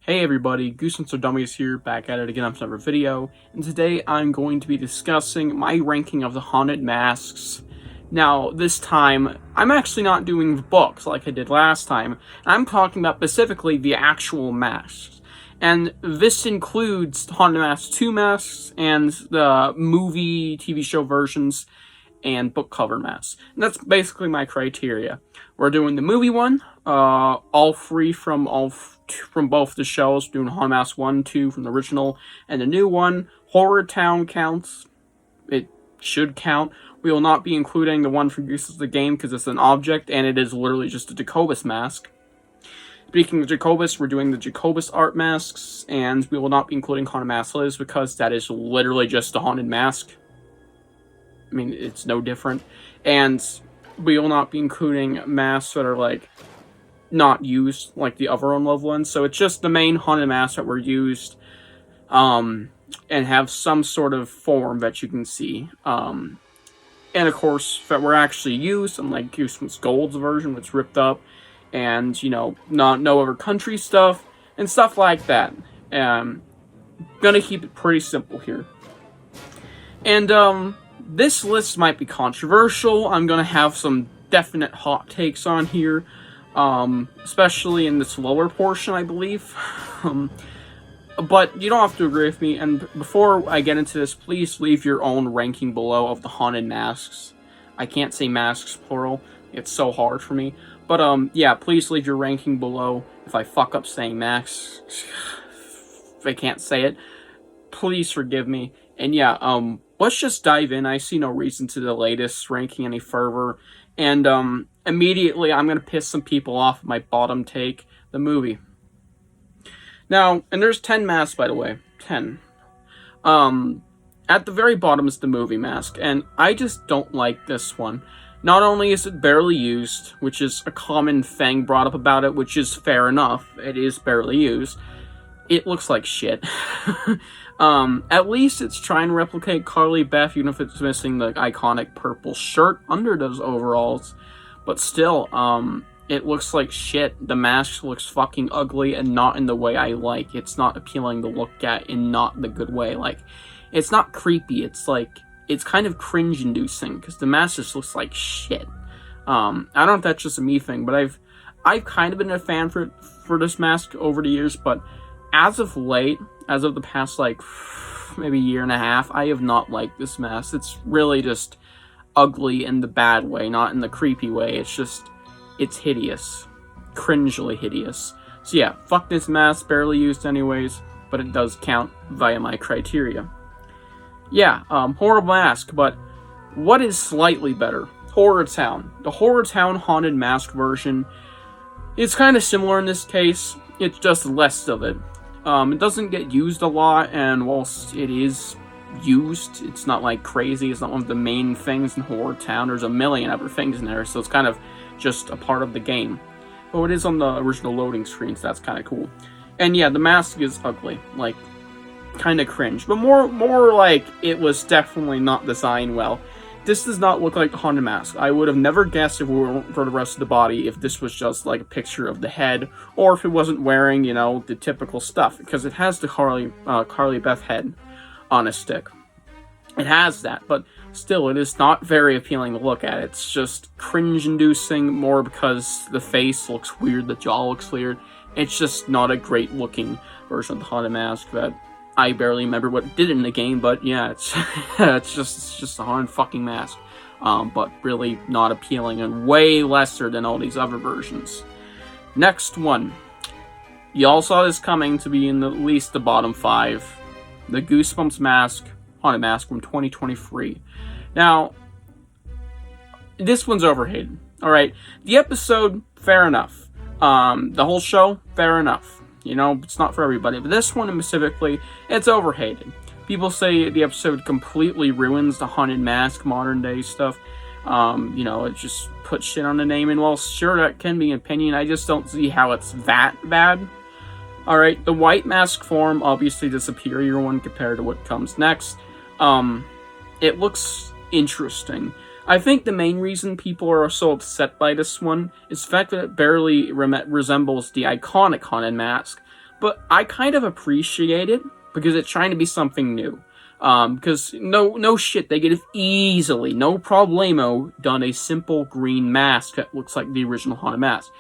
Hey everybody, Goosebumps are Dummies here, back at it again on another video, and today I'm going to be discussing my ranking of the haunted masks. Now, this time, I'm actually not doing the books like I did last time. I'm talking about specifically the actual masks. And this includes Haunted Mask 2 masks and the movie, TV show versions, and book cover masks. And that's basically my criteria. We're doing the movie one, all three from both the shows, doing Haunted Mask 1, 2 from the original, and the new one, Horror Town counts. It should count. We will not be including the one from Goose of the Game because it's an object and it is literally just a Jacobus mask. Speaking of Jacobus, we're doing the Jacobus art masks, and we will not be including Haunted Mask Liz because that is literally just a haunted mask. I mean, it's no different. And we will not be including masks that are, like, not used, like the other unloved ones. So it's just the main haunted masks that were used, and have some sort of form that you can see. And, of course, that were actually used, unlike Goosebumps Gold's version, which ripped up, and, you know, no other country stuff, and stuff like that. Gonna keep it pretty simple here. And, this list might be controversial. I'm gonna have some definite hot takes on here, especially in this lower portion, I believe. But you don't have to agree with me, and before I get into this, please leave your own ranking below of the haunted masks. I can't say masks, plural. It's so hard for me. But, yeah, please leave your ranking below. If I fuck up saying masks, if I can't say it, please forgive me. And yeah, let's just dive in. I see no reason to delay this ranking any further. And, immediately I'm gonna piss some people off with my bottom take, the movie. Now, and there's 10 masks, by the way. 10. At the very bottom is the movie mask, and I just don't like this one. Not only is it barely used, which is a common thing brought up about it, which is fair enough, it is barely used, it looks like shit. At least it's trying to replicate Carly Beth, even if it's missing the iconic purple shirt under those overalls. But still, it looks like shit. The mask looks fucking ugly and not in the way I like. It's not appealing to look at in not the good way. Like, it's not creepy. It's like, it's kind of cringe-inducing because the mask just looks like shit. I don't know if that's just a me thing, but I've kind of been a fan for this mask over the years, but as of late, as of the past, like, maybe year and a half, I have not liked this mask. It's really just ugly in the bad way, not in the creepy way. It's just, it's hideous. Cringely hideous. So yeah, fuck this mask, barely used anyways, but it does count via my criteria. Yeah, horrible mask, but what is slightly better? Horror Town. The Horror Town haunted mask version, it's kind of similar in this case, it's just less of it. It doesn't get used a lot, and whilst it is used, it's not like crazy, it's not one of the main things in Horror Town. There's a million other things in there, so it's kind of just a part of the game. But it is on the original loading screen, so that's kind of cool. And yeah, the mask is ugly, like, kind of cringe, but more like it was definitely not designed well. This does not look like the haunted mask. I would have never guessed if we were for the rest of the body if this was just like a picture of the head, or if it wasn't wearing, you know, the typical stuff, because it has the Carly Beth head on a stick. It has that, but still, it is not very appealing to look at. It's just cringe-inducing, more because the face looks weird, the jaw looks weird. It's just not a great-looking version of the haunted mask that I barely remember what it did in the game, but yeah, it's it's just a haunted fucking mask. But really not appealing and way lesser than all these other versions. Next one. Y'all saw this coming to be in at least the bottom 5. The Goosebumps mask, haunted mask from 2023. Now, this one's overhated. Alright, the episode, fair enough. The whole show, fair enough. You know, it's not for everybody, but this one specifically, it's overhated. People say the episode completely ruins the haunted mask, modern day stuff. You know, it just puts shit on the name, and well, sure, that can be an opinion. I just don't see how it's that bad. Alright, the white mask form, obviously the superior one compared to what comes next. It looks interesting. I think the main reason people are so upset by this one is the fact that it barely resembles the iconic haunted mask. but I kind of appreciate it because it's trying to be something new. Because no shit, they could have easily, no problemo, done a simple green mask that looks like the original Haunted Mask.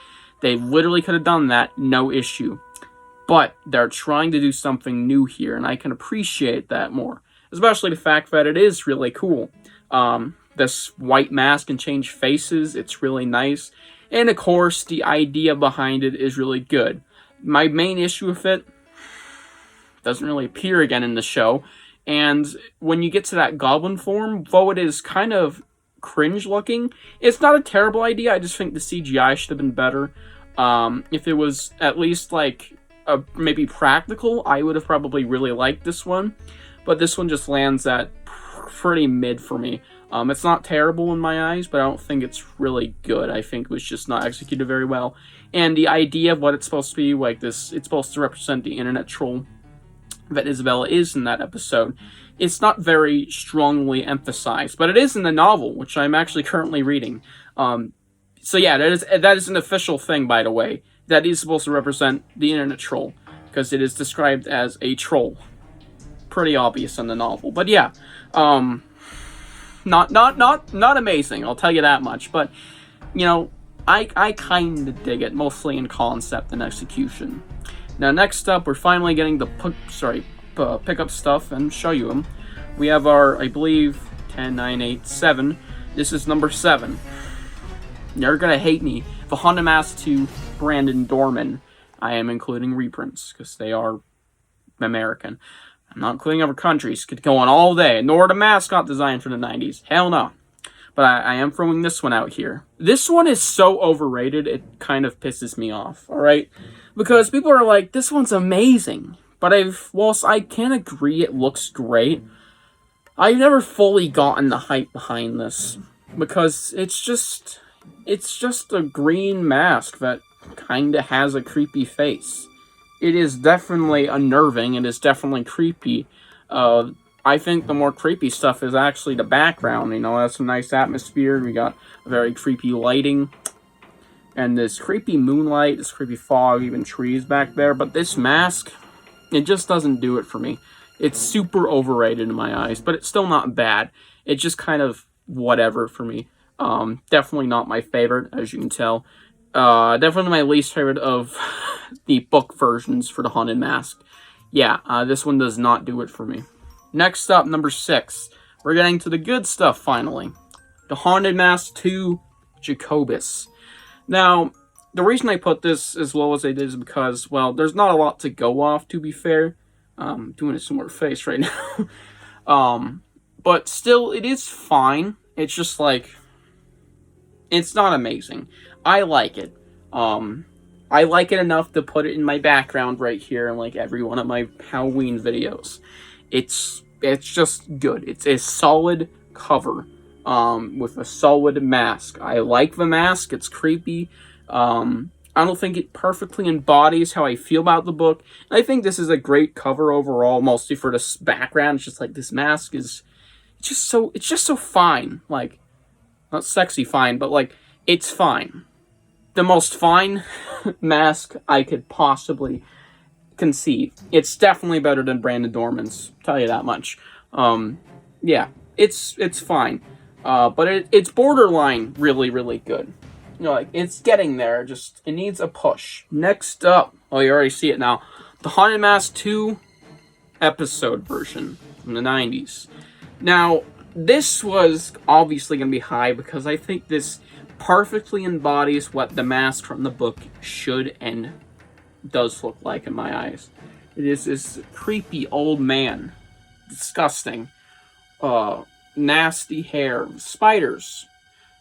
They literally could have done that, no issue. But they're trying to do something new here, and I can appreciate that more. Especially the fact that it is really cool. This white mask can change faces, it's really nice. And of course, the idea behind it is really good. My main issue with it doesn't really appear again in the show. And when you get to that goblin form, though it is kind of cringe looking, it's not a terrible idea. I just think the CGI should have been better. If it was at least like maybe practical, I would have probably really liked this one. But this one just lands at pretty mid for me. It's not terrible in my eyes, but I don't think it's really good. I think it was just not executed very well. And the idea of what it's supposed to be, like this, it's supposed to represent the internet troll that Isabella is in that episode. It's not very strongly emphasized, but it is in the novel, which I'm actually currently reading. So yeah, that is an official thing, by the way. That is supposed to represent the internet troll, because it is described as a troll. Pretty obvious in the novel, but yeah, not amazing. I'll tell you that much. But you know, I kind of dig it, mostly in concept and execution. Now, next up, we're finally getting the pick up stuff and show you them. We have our, I believe, 10, 9, 8, 7. This is number 7. You're gonna hate me. The Haunted Mask 2 Brandon Dorman. I am including reprints, because they are American. I'm not including other countries. Could go on all day. Nor the mascot design from the 90s. Hell no. But I am throwing this one out here. This one is so overrated, it kind of pisses me off, alright? Because people are like, this one's amazing. But whilst I can agree it looks great, I've never fully gotten the hype behind this. Because it's just a green mask that kinda has a creepy face. It is definitely unnerving, it is definitely creepy. I think the more creepy stuff is actually the background, you know, that's some nice atmosphere, we got very creepy lighting. And this creepy moonlight, this creepy fog, even trees back there. But this mask, it just doesn't do it for me. It's super overrated in my eyes, but it's still not bad. It's just kind of whatever for me. Definitely not my favorite, as you can tell. Definitely my least favorite of the book versions for the Haunted Mask. Yeah, this one does not do it for me. Next up, number 6. We're getting to the good stuff, finally. The Haunted Mask 2 Jacobus. Now, the reason I put this as low as I did is because, well, there's not a lot to go off, to be fair. I'm doing a similar face right now. But still, it is fine. It's just like, it's not amazing. I like it. I like it enough to put it in my background right here in like every one of my Halloween videos. It's just good. It's a solid cover. With a solid mask. I like the mask, it's creepy. I don't think it perfectly embodies how I feel about the book. I think this is a great cover overall, mostly for this background. It's just like, this mask is, it's just so fine. Like, not sexy fine, but like, it's fine. The most fine mask I could possibly conceive. It's definitely better than Brandon Dorman's, tell you that much. Yeah, it's fine. But it's borderline really, really good. You know, like, it's getting there, just, it needs a push. Next up, oh, you already see it now, the Haunted Mask 2 episode version from the 90s. Now, this was obviously going to be high because I think this perfectly embodies what the mask from the book should and does look like in my eyes. It is this creepy old man. Disgusting. Nasty hair. Spiders.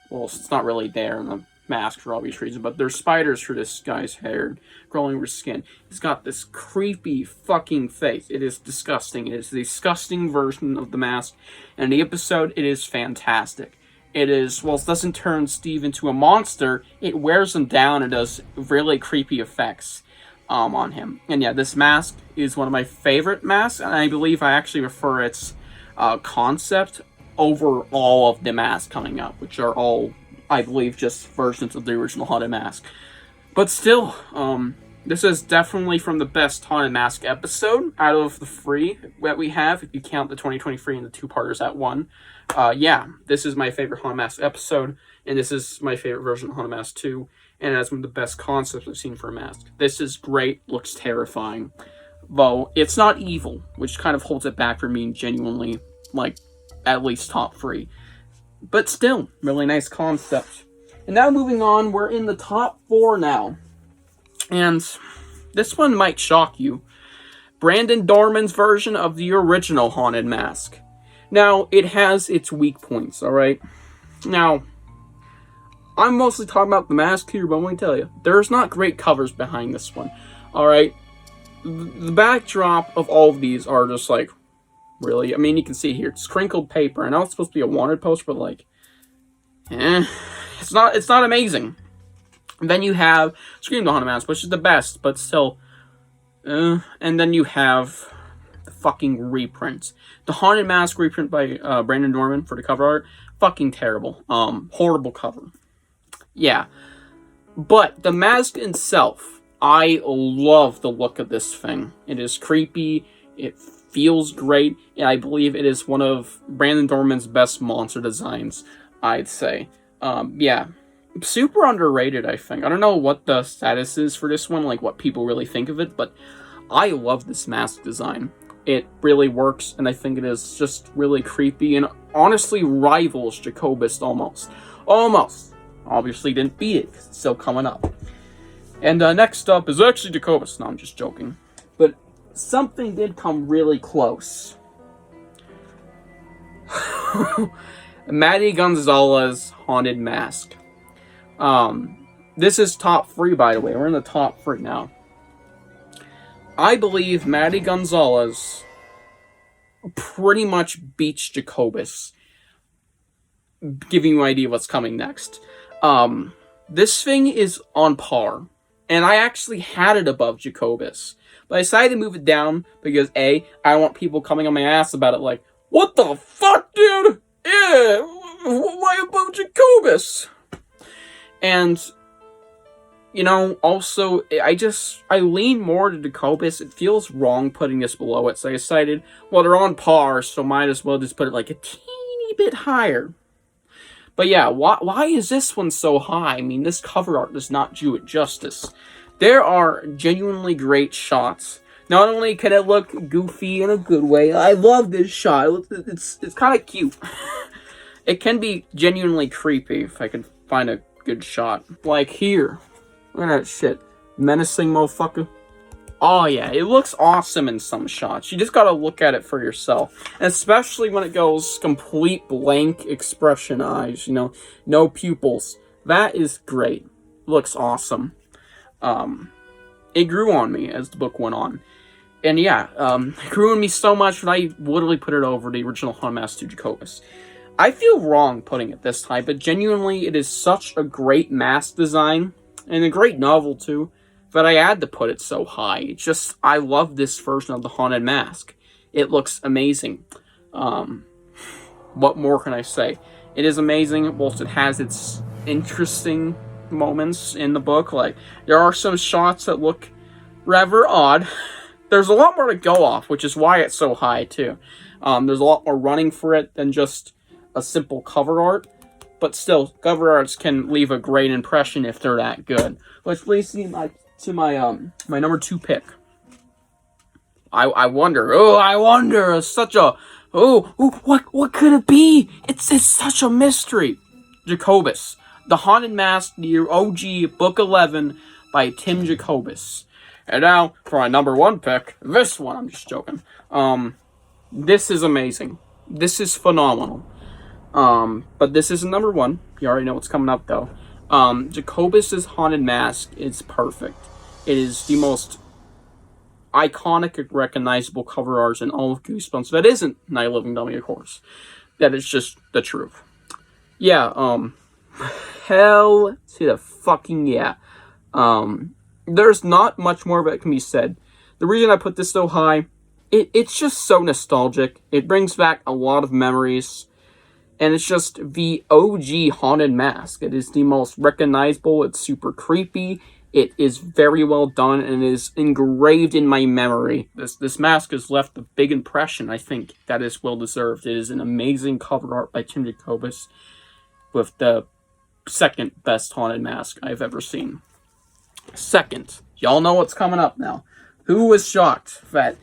Well, it's not really there in the mask for obvious reasons, but there's spiders through this guy's hair, crawling over his skin. He's got this creepy fucking face. It is disgusting. It is the disgusting version of the mask. And the episode, it is fantastic. It is, well, it doesn't turn Steve into a monster, it wears him down and does really creepy effects on him. And yeah, this mask is one of my favorite masks, and I believe I actually prefer its concept over all of the masks coming up, which are all, I believe, just versions of the original Haunted Mask. But still, This is definitely from the best Haunted Mask episode out of the 3 that we have, if you count the 2023 and the 2-parters at 1. Yeah, this is my favorite Haunted Mask episode, and this is my favorite version of Haunted Mask 2, and it has one of the best concepts I've seen for a mask. This is great, looks terrifying. Though, it's not evil, which kind of holds it back from being genuinely, like, at least top 3. But still, really nice concept. And now moving on, we're in the top 4 now. And this one might shock you. Brandon Dorman's version of the original Haunted Mask. Now, it has its weak points, alright? Now, I'm mostly talking about the mask here, but I'm going to tell you, there's not great covers behind this one, alright? The backdrop of all of these are just like, really? I mean, you can see here, it's crinkled paper. I know it's supposed to be a wanted poster, but like, it's not amazing. And then you have Scream the Haunted Mask, which is the best, but still, and then you have the fucking reprints. The Haunted Mask reprint by Brandon Dorman for the cover art, fucking terrible. Horrible cover. Yeah. But the mask itself, I love the look of this thing. It is creepy, it feels great, and I believe it is one of Brandon Dorman's best monster designs, I'd say. Yeah. Super underrated, I think. I don't know what the status is for this one, like what people really think of it, but I love this mask design. It really works, and I think it is just really creepy, and honestly rivals Jacobus almost. Almost. Obviously didn't beat it, because it's still coming up. And next up is actually Jacobus. No, I'm just joking. But something did come really close. Maddie Gonzalez's Haunted Mask. This is top 3, by the way. We're in the top 3 now. I believe Maddie Gonzalez pretty much beats Jacobus. Giving you an idea what's coming next. This thing is on par. And I actually had it above Jacobus. But I decided to move it down because A, I don't want people coming on my ass about it like, what the fuck, dude? Yeah, why above Jacobus? And, you know, also, I lean more to Jacobus. It feels wrong putting this below it. So I decided, well, they're on par, so might as well just put it like a teeny bit higher. But yeah, why is this one so high? I mean, this cover art does not do it justice. There are genuinely great shots. Not only can it look goofy in a good way, I love this shot. It's kind of cute. It can be genuinely creepy if I can find a good shot. Like here. Look at that shit. Menacing motherfucker. Oh yeah, it looks awesome in some shots. You just gotta look at it for yourself. And especially when it goes complete blank expression eyes, you know, no pupils. That is great. Looks awesome. It grew on me as the book went on. And yeah, it grew on me so much that I literally put it over the original Haunted Mask to Jacobus. I feel wrong putting it this high, but genuinely it is such a great mask design, and a great novel too, that I had to put it so high. It's just, I love this version of the Haunted Mask. It looks amazing. What more can I say? It is amazing, whilst it has its interesting moments in the book. Like, there are some shots that look rather odd. There's a lot more to go off, which is why it's so high too. There's a lot more running for it than just a simple cover art. But still, cover arts can leave a great impression if they're that good. Which leads me to my number 2 pick. I wonder. It's such a what could it be? It's such a mystery. Jacobus, The Haunted Mask, the OG Book 11 by Tim Jacobus. And now for my number 1 pick, this one. I'm just joking. This is amazing. This is phenomenal. But this isn't number 1. You already know what's coming up, though. Jacobus's Haunted Mask is perfect. It is the most iconic and recognizable cover art in all of Goosebumps. That isn't Night Living Dummy, of course. That is just the truth. Yeah, hell to the fucking yeah. There's not much more that can be said. The reason I put this so high, it's just so nostalgic. It brings back a lot of memories. And it's just the OG Haunted Mask. It is the most recognizable. It's super creepy. It is very well done and is engraved in my memory. This mask has left a big impression. I think that is well deserved. It is an amazing cover art by Tim Jacobus, with the second best haunted mask I've ever seen. Second, y'all know what's coming up now. Who was shocked that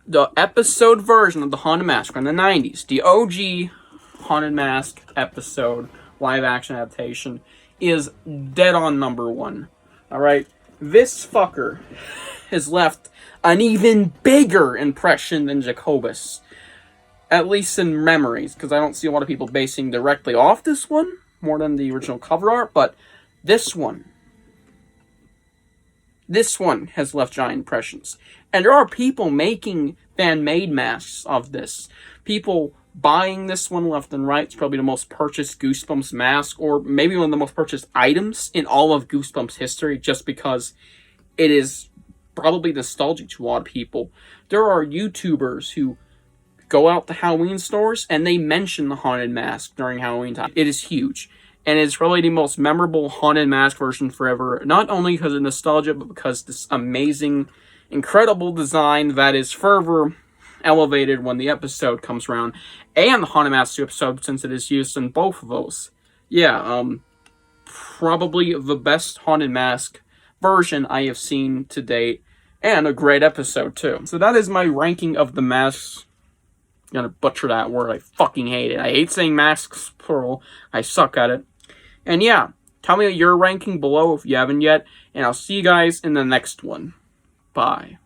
the episode version of the Haunted Mask from the 90s, the OG Haunted Mask episode live action adaptation, is dead on number 1. Alright? This fucker has left an even bigger impression than Jacobus. At least in memories, because I don't see a lot of people basing directly off this one, more than the original cover art, but this one has left giant impressions. And there are people making fan-made masks of this. People buying this one left and right. It's probably the most purchased Goosebumps mask, or maybe one of the most purchased items in all of Goosebumps history, just because it is probably nostalgic to a lot of people. There are YouTubers who go out to Halloween stores and they mention the haunted mask during Halloween time. It is huge. And it's probably the most memorable haunted mask version forever, not only because of nostalgia, but because this amazing, incredible design that is further elevated when the episode comes around, and the Haunted Mask 2 episode, since it is used in both of those. Yeah, probably the best haunted mask version I have seen to date, and a great episode too. So that is my ranking of the masks. I'm gonna butcher that word, I fucking hate it. I hate saying masks, plural. I suck at it. And yeah, tell me your ranking below if you haven't yet, and I'll see you guys in the next one. Bye.